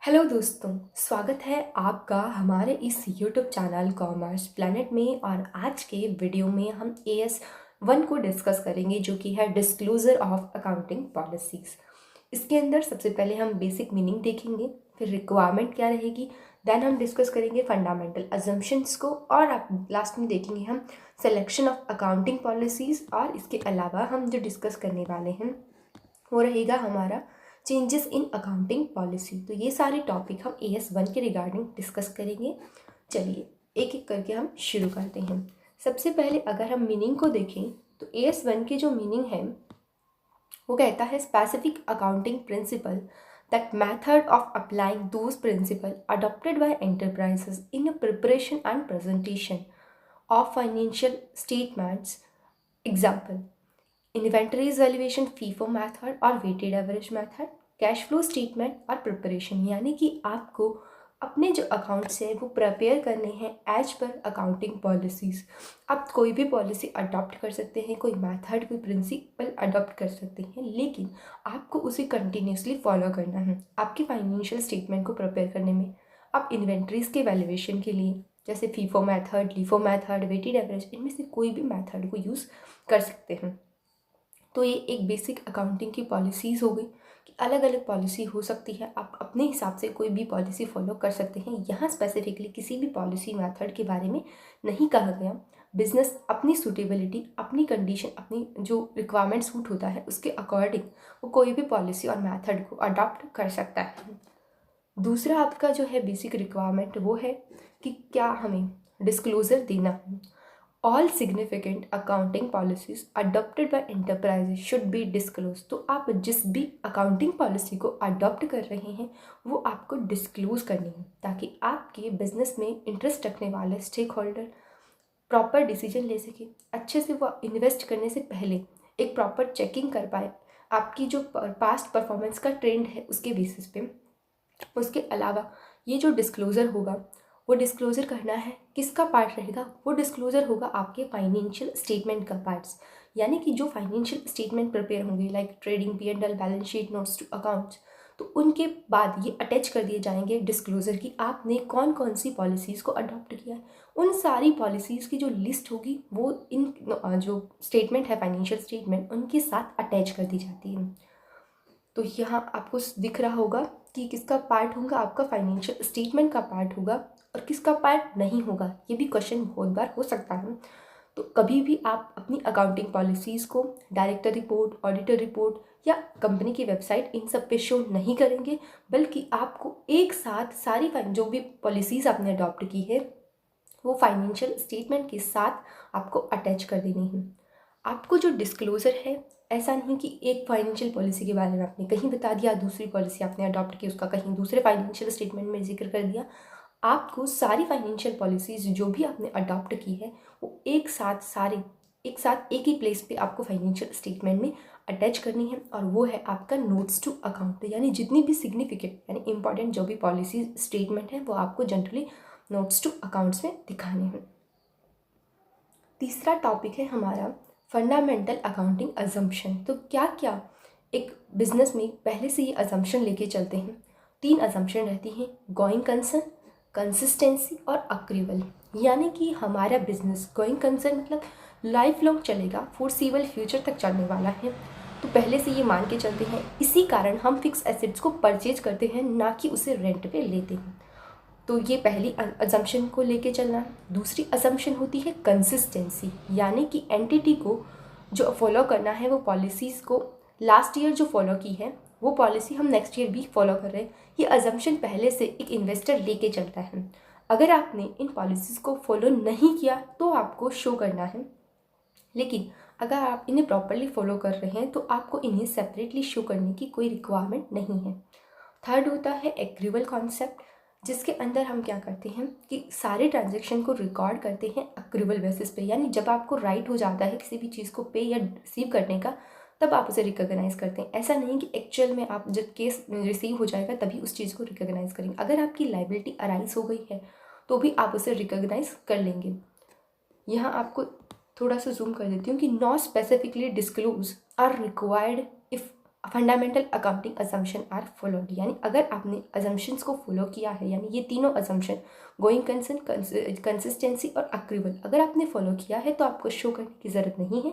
Hello दोस्तों, स्वागत है आपका हमारे इस यूट्यूब चैनल कॉमर्स प्लैनेट में। और आज के वीडियो में हम AS1 को डिस्कस करेंगे, जो कि है डिस्क्लोजर ऑफ अकाउंटिंग पॉलिसीज़। इसके अंदर सबसे पहले हम बेसिक मीनिंग देखेंगे, फिर रिक्वायरमेंट क्या रहेगी, देन हम डिस्कस करेंगे फंडामेंटल अजम्पशंस को, और आप लास्ट में देखेंगे हम सिलेक्शन ऑफ अकाउंटिंग पॉलिसीज़। और इसके अलावा हम जो डिस्कस करने वाले हैं वो रहेगा हमारा चेंजेस इन अकाउंटिंग पॉलिसी। तो ये सारे टॉपिक हम AS1 के रिगार्डिंग डिस्कस करेंगे। चलिए एक एक करके हम शुरू करते हैं। सबसे पहले अगर हम मीनिंग को देखें तो AS1 के जो मीनिंग है वो कहता है specific accounting principle that method of applying those principle adopted by enterprises in preparation and presentation of financial statements. Example: inventories valuation, FIFO method और weighted average method, cash flow statement और preparation. यानी कि आपको अपने जो accounts हैं वो prepare करने हैं एज पर अकाउंटिंग पॉलिसीज़। आप कोई भी पॉलिसी अडॉप्ट कर सकते हैं, कोई मेथड, कोई प्रिंसिपल अडॉप्ट कर सकते हैं, लेकिन आपको उसे कंटिन्यूसली फॉलो करना है आपके फाइनेंशियल स्टेटमेंट को प्रिपेयर करने में। आप इन्वेंट्रीज के वैल्यूएशन के लिए जैसे FIFO method, LIFO method, weighted average, इनमें से कोई भी मेथड को यूज़ कर सकते हैं। तो ये एक बेसिक अकाउंटिंग की पॉलिसीज़ हो गई कि अलग अलग पॉलिसी हो सकती है, आप अपने हिसाब से कोई भी पॉलिसी फॉलो कर सकते हैं। यहाँ स्पेसिफिकली किसी भी पॉलिसी मेथड के बारे में नहीं कहा गया। बिजनेस अपनी सूटेबिलिटी, अपनी कंडीशन, अपनी जो रिक्वायरमेंट सूट होता है उसके अकॉर्डिंग वो कोई भी पॉलिसी और मेथड को अडॉप्ट कर सकता है। दूसरा आपका जो है बेसिक रिक्वायरमेंट वो है कि क्या हमें डिस्क्लोज़र देना है। All significant accounting policies adopted by enterprises should be disclose. तो आप जिस भी अकाउंटिंग पॉलिसी को अडॉप्ट कर रहे हैं वो आपको डिस्क्लोज करनी है, ताकि आपके बिजनेस में इंटरेस्ट रखने वाले स्टेक होल्डर प्रॉपर डिसीजन ले सके, अच्छे से वो इन्वेस्ट करने से पहले एक प्रॉपर चेकिंग कर पाए आपकी जो पास्ट परफॉर्मेंस का ट्रेंड है उसके बेसिस पे। उसके अलावा ये जो डिस्क्लोज़र होगा वो डिस्क्लोज़र करना है किसका पार्ट रहेगा, वो डिस्क्लोज़र होगा आपके फाइनेंशियल स्टेटमेंट का पार्ट्स। यानी कि जो फाइनेंशियल स्टेटमेंट प्रिपेयर होंगे like trading, P&L, balance sheet, notes to accounts, तो उनके बाद ये अटैच कर दिए जाएंगे डिस्क्लोज़र की आपने कौन कौन सी पॉलिसीज़ को अडॉप्ट किया है। उन सारी पॉलिसीज़ की जो लिस्ट होगी वो इन जो स्टेटमेंट है फाइनेंशियल स्टेटमेंट उनके साथ अटैच कर दी जाती है। तो यहाँ आपको दिख रहा होगा कि किसका पार्ट होगा, आपका फाइनेंशियल स्टेटमेंट का पार्ट होगा और किसका पार्ट नहीं होगा। ये भी क्वेश्चन बहुत बार हो सकता है। तो कभी भी आप अपनी अकाउंटिंग पॉलिसीज़ को डायरेक्टर रिपोर्ट, ऑडिटर रिपोर्ट या कंपनी की वेबसाइट इन सब पे शो नहीं करेंगे, बल्कि आपको एक साथ सारी जो भी पॉलिसीज़ आपने अडॉप्ट की है वो फाइनेंशियल स्टेटमेंट के साथ आपको अटैच कर देनी है। आपको जो डिस्क्लोज़र है, ऐसा नहीं कि एक फाइनेंशियल पॉलिसी के बारे में आपने कहीं बता दिया, दूसरी पॉलिसी आपने अडॉप्ट की उसका कहीं दूसरे फाइनेंशियल स्टेटमेंट में जिक्र कर दिया। आपको सारी फाइनेंशियल पॉलिसीज़ जो भी आपने अडॉप्ट की है वो एक साथ एक ही प्लेस पे आपको फाइनेंशियल स्टेटमेंट में अटैच करनी है, और वो है आपका नोट्स टू अकाउंट। यानी जितनी भी सिग्निफिकेंट यानी इंपॉर्टेंट जो भी पॉलिसी स्टेटमेंट है वो आपको जनरली नोट्स टू अकाउंट्स में दिखाने हैं। तीसरा टॉपिक है हमारा फंडामेंटल अकाउंटिंग अजम्पशन। तो क्या क्या एक बिजनेस में पहले से ये अजम्पशन लेके चलते हैं। 3 अजम्पशन रहती हैं: गोइंग कंसर्न, कंसिस्टेंसी और अक्रूवल। यानी कि हमारा बिजनेस गोइंग कंसर्न मतलब लाइफ लॉन्ग चलेगा, फोर्सिबल फ्यूचर तक चलने वाला है, तो पहले से ये मान के चलते हैं। इसी कारण हम फिक्स एसेट्स को परचेज करते हैं, ना कि उसे रेंट पे लेते हैं। तो ये पहली अजम्पशन को लेके चलना। दूसरी अजम्पशन होती है कंसिस्टेंसी, यानी कि एंटिटी को जो फॉलो करना है वो पॉलिसीज़ को लास्ट ईयर जो फॉलो की है वो पॉलिसी हम नेक्स्ट ईयर भी फॉलो कर रहे हैं। ये अजम्पशन पहले से एक इन्वेस्टर लेके चलता है। अगर आपने इन पॉलिसीज़ को फॉलो नहीं किया तो आपको शो करना है, लेकिन अगर आप इन्हें प्रॉपरली फॉलो कर रहे हैं तो आपको इन्हें सेपरेटली शो करने की कोई रिक्वायरमेंट नहीं है। थर्ड होता है एक्रूवल कॉन्सेप्ट, जिसके अंदर हम क्या करते हैं कि सारे ट्रांजैक्शन को रिकॉर्ड करते हैं अक्रूवल बेसिस पे। यानी जब आपको राइट हो जाता है किसी भी चीज़ को पे या रिसीव करने का, तब आप उसे रिकॉग्नाइज करते हैं। ऐसा नहीं कि एक्चुअल में आप जब केस रिसीव हो जाएगा तभी उस चीज़ को रिकॉग्नाइज करेंगे। अगर आपकी लाइबिलिटी अराइज हो गई है तो भी आप उसे रिकॉग्नाइज कर लेंगे। यहाँ आपको थोड़ा सा जूम कर देती हूँ कि not specifically disclose are required if fundamental accounting assumption are followed, यानी अगर आपने असम्पशंस को फॉलो किया है, यानी ये तीनों असम्पशन गोइंग कंसर्न, कंसिस्टेंसी और अक्रूवल, अगर आपने फॉलो किया है तो आपको शो करने की ज़रूरत नहीं है।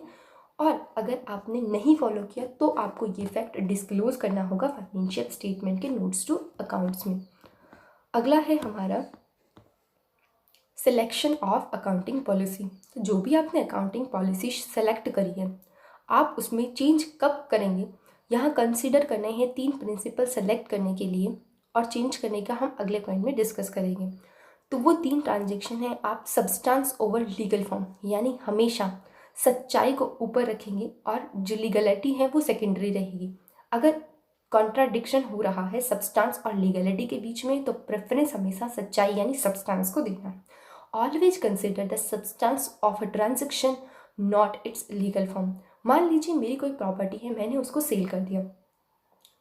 और अगर आपने नहीं फॉलो किया तो आपको ये फैक्ट डिस्क्लोज करना होगा फाइनेंशियल स्टेटमेंट के नोट्स टू अकाउंट्स में। अगला है हमारा सिलेक्शन ऑफ अकाउंटिंग पॉलिसी। तो जो भी आपने अकाउंटिंग पॉलिसी सेलेक्ट करी है, आप उसमें चेंज कब करेंगे, यहाँ कंसीडर करने हैं 3 प्रिंसिपल सेलेक्ट करने के लिए, और चेंज करने का हम अगले पॉइंट में डिस्कस करेंगे। तो वो 3 ट्रांजेक्शन है, आप सब्सटेंस ओवर लीगल फॉर्म, यानी हमेशा सच्चाई को ऊपर रखेंगे और जो लीगलिटी है वो सेकेंडरी रहेगी। अगर कॉन्ट्राडिक्शन हो रहा है सब्सटेंस और लीगलिटी के बीच में, तो प्रेफरेंस हमेशा सच्चाई यानी सब्सटेंस को देना है। Always consider the substance of a transaction, not it's legal form. मान लीजिए मेरी कोई प्रॉपर्टी है, मैंने उसको सेल कर दिया,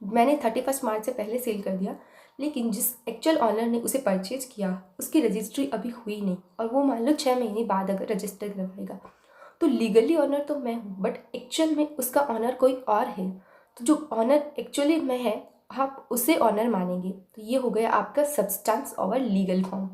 मैंने 31 मार्च से पहले सेल कर दिया, लेकिन जिस एक्चुअल ऑनर ने उसे परचेज किया उसकी रजिस्ट्री अभी हुई नहीं, और वो मान लो 6 महीने बाद अगर रजिस्टर करवाएगा, तो लीगली ऑनर तो मैं हूँ, बट एक्चुअल में उसका ऑनर कोई और है। तो जो ऑनर एक्चुअली में है, आप उसे ऑनर मानेंगे। तो ये हो गया आपका सब्सटेंस ओवर लीगल फॉर्म।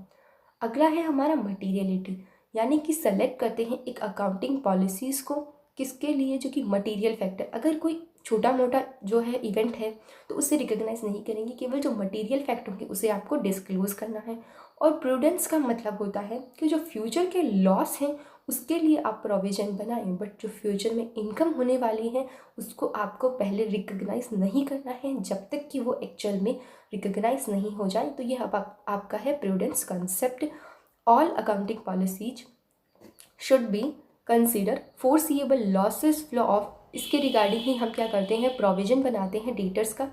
अगला है हमारा मटीरियलिटी, यानी कि सेलेक्ट करते हैं एक अकाउंटिंग पॉलिसीज़ को किसके लिए, जो कि मटीरियल फैक्टर, अगर कोई छोटा मोटा जो है इवेंट है तो उसे रिकॉग्नाइज नहीं करेंगे, केवल जो मटेरियल फैक्ट होंगे उसे आपको डिस्क्लोज करना है। और प्रूडेंस का मतलब होता है कि जो फ्यूचर के लॉस हैं उसके लिए आप प्रोविजन बनाएं, बट जो फ्यूचर में इनकम होने वाली है उसको आपको पहले रिकॉग्नाइज नहीं करना है जब तक कि वो एक्चुअल में रिकॉग्नाइज नहीं हो जाए। तो ये अब आपका है prudence concept. All accounting policies should be consider foreseeable losses flow of, इसके रिगार्डिंग ही हम क्या करते हैं, प्रोविजन बनाते हैं डेटर्स का,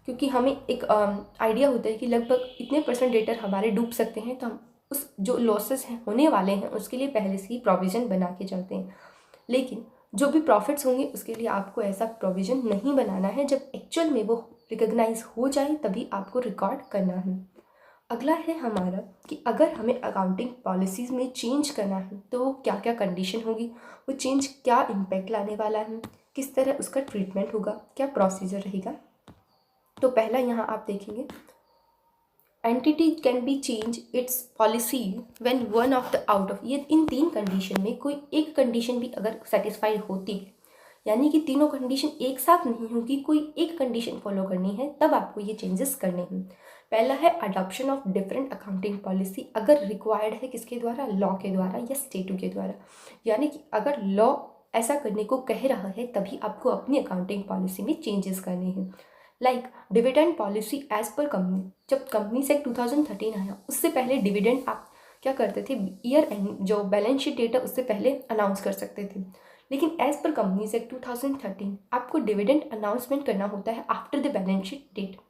क्योंकि हमें एक आइडिया होता है कि लगभग इतने % डेटर हमारे डूब सकते हैं, तो हम उस जो लॉसेस हैं होने वाले हैं उसके लिए पहले से ही प्रोविज़न बना के चलते हैं। लेकिन जो भी प्रॉफिट्स होंगे उसके लिए आपको ऐसा प्रोविज़न नहीं बनाना है, जब एक्चुअल में वो रिकॉग्नाइज हो जाए तभी आपको रिकॉर्ड करना है। अगला है हमारा कि अगर हमें अकाउंटिंग पॉलिसीज़ में चेंज करना है तो क्या क्या कंडीशन होगी, वो चेंज क्या इम्पैक्ट लाने वाला है, किस तरह उसका ट्रीटमेंट होगा, क्या प्रोसीजर रहेगा। तो पहला यहाँ आप देखेंगे, entity can be change it's policy when one of the out of, ये इन 3 कंडीशन में कोई एक कंडीशन भी अगर सेटिस्फाइड होती है, यानी कि तीनों कंडीशन एक साथ नहीं होगी, कोई एक कंडीशन फॉलो करनी है, तब आपको ये चेंजेस करने हैं। पहला है adoption of different accounting policy, अगर रिक्वायर्ड है किसके द्वारा, लॉ के द्वारा या स्टेटू के द्वारा, यानी कि अगर लॉ ऐसा करने को कह रहा है तभी आपको अपनी अकाउंटिंग पॉलिसी में चेंजेस करने हैं। Like dividend policy as per company, जब कंपनी से 2013 आया उससे पहले डिविडेंड आप क्या करते थे, ईयर एंड जो बैलेंस शीट डेटा उससे पहले अनाउंस कर सकते थे, लेकिन एज पर कंपनीज एक्ट 2013 आपको डिविडेंड अनाउंसमेंट करना होता है after the balance sheet date.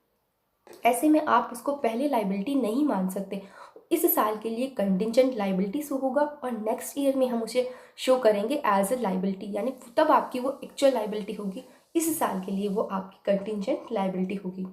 ऐसे में आप उसको पहले लाइबिलिटी नहीं मान सकते, इस साल के लिए कंटिजेंट लाइबिलिटी शो होगा और नेक्स्ट ईयर में हम उसे शो करेंगे एज अ लाइबिलिटी, यानी तब आपकी वो एक्चुअल लाइबिलिटी होगी, इस साल के लिए वो आपकी कंटिजेंट लाइबिलिटी होगी।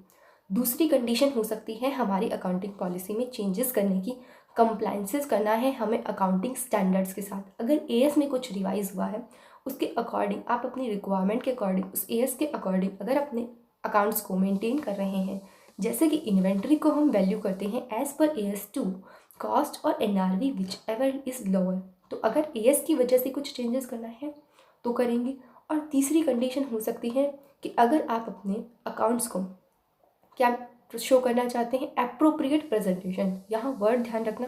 दूसरी कंडीशन हो सकती है हमारी अकाउंटिंग पॉलिसी में चेंजेस करने की, कंप्लाइंसेस करना है हमें अकाउंटिंग स्टैंडर्ड्स के साथ। अगर एएस में कुछ रिवाइज हुआ है उसके अकॉर्डिंग आप अपनी रिक्वायरमेंट के अकॉर्डिंग उस एएस के अकॉर्डिंग अगर अपने अकाउंट्स को मेंटेन कर रहे हैं, जैसे कि इन्वेंट्री को हम वैल्यू करते हैं एज पर AS2 कॉस्ट और NRV which ever is lower, तो अगर AS की वजह से कुछ चेंजेस करना है तो करेंगे। और तीसरी कंडीशन हो सकती है कि अगर आप अपने अकाउंट्स को क्या शो करना चाहते हैं, एप्रोप्रिएट प्रेजेंटेशन, यहाँ वर्ड ध्यान रखना,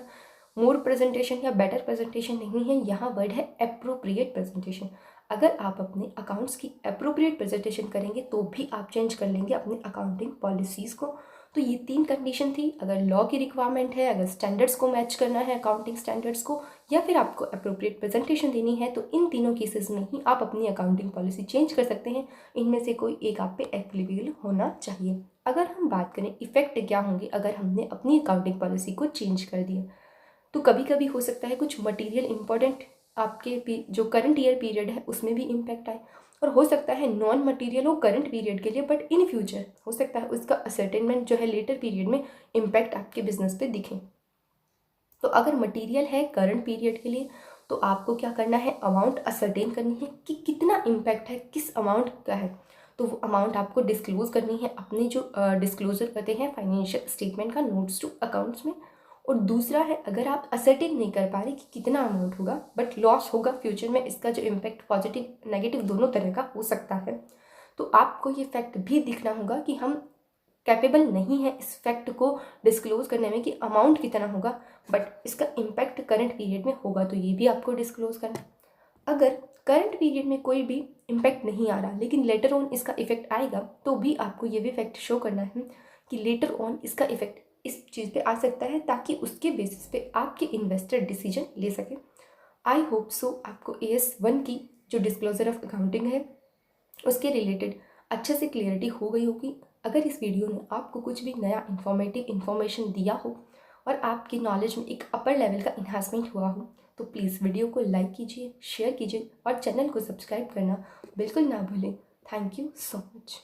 मोर प्रेजेंटेशन या बेटर प्रेजेंटेशन नहीं है, यहाँ वर्ड है एप्रोप्रिएट प्रेजेंटेशन। अगर आप अपने अकाउंट्स की एप्रोप्रिएट प्रेजेंटेशन करेंगे तो भी आप चेंज कर लेंगे अपने अकाउंटिंग पॉलिसीज़ को। तो ये 3 कंडीशन थी, अगर लॉ की रिक्वायरमेंट है, अगर स्टैंडर्ड्स को मैच करना है अकाउंटिंग स्टैंडर्ड्स को, या फिर आपको अप्रोप्रिएट प्रेजेंटेशन देनी है, तो इन तीनों केसेस में ही आप अपनी अकाउंटिंग पॉलिसी चेंज कर सकते हैं। इनमें से कोई एक आप पे एप्लीकेबल होना चाहिए। अगर हम बात करें इफेक्ट क्या होंगे अगर हमने अपनी अकाउंटिंग पॉलिसी को चेंज कर दिया, तो कभी कभी हो सकता है कुछ मटेरियल इंपॉर्टेंट आपके जो करंट ईयर पीरियड है उसमें भी इम्पैक्ट आए, और हो सकता है नॉन मटेरियल हो करंट पीरियड के लिए, बट इन फ्यूचर हो सकता है उसका असर्टेनमेंट जो है लेटर पीरियड में इम्पैक्ट आपके बिजनेस पे दिखे। तो अगर मटेरियल है करंट पीरियड के लिए तो आपको क्या करना है, अमाउंट असर्टेन करनी है कि कितना इम्पैक्ट है, किस अमाउंट का है। तो वो अमाउंट आपको डिस्क्लोज करनी है अपने जो डिस्क्लोजर करते हैं फाइनेंशियल स्टेटमेंट का नोट्स टू अकाउंट्स में। और दूसरा है, अगर आप असर्टेन नहीं कर पा रहे कि कितना अमाउंट होगा बट लॉस होगा फ्यूचर में, इसका जो इम्पैक्ट पॉजिटिव नेगेटिव दोनों तरह का हो सकता है, तो आपको ये फैक्ट भी दिखना होगा कि हम कैपेबल नहीं है इस फैक्ट को डिस्क्लोज करने में कि अमाउंट कितना होगा, बट इसका इम्पैक्ट करंट पीरियड में होगा, तो ये भी आपको डिस्क्लोज करना है। अगर करंट पीरियड में कोई भी इम्पैक्ट नहीं आ रहा लेकिन लेटर ऑन इसका इफेक्ट आएगा, तो भी आपको ये भी फैक्ट शो करना है कि लेटर ऑन इसका इफेक्ट इस चीज़ पे आ सकता है, ताकि उसके बेसिस पे आपके इन्वेस्टर डिसीजन ले सके। आई होप सो आपको AS1 की जो डिस्क्लोजर ऑफ अकाउंटिंग है उसके रिलेटेड अच्छे से क्लियरिटी हो गई होगी। अगर इस वीडियो ने आपको कुछ भी नया इन्फॉर्मेशन दिया हो और आपकी नॉलेज में एक अपर लेवल का इन्हांसमेंट हुआ हो, तो प्लीज़ वीडियो को लाइक कीजिए, शेयर कीजिए और चैनल को सब्सक्राइब करना बिल्कुल ना भूलें। Thank you so much.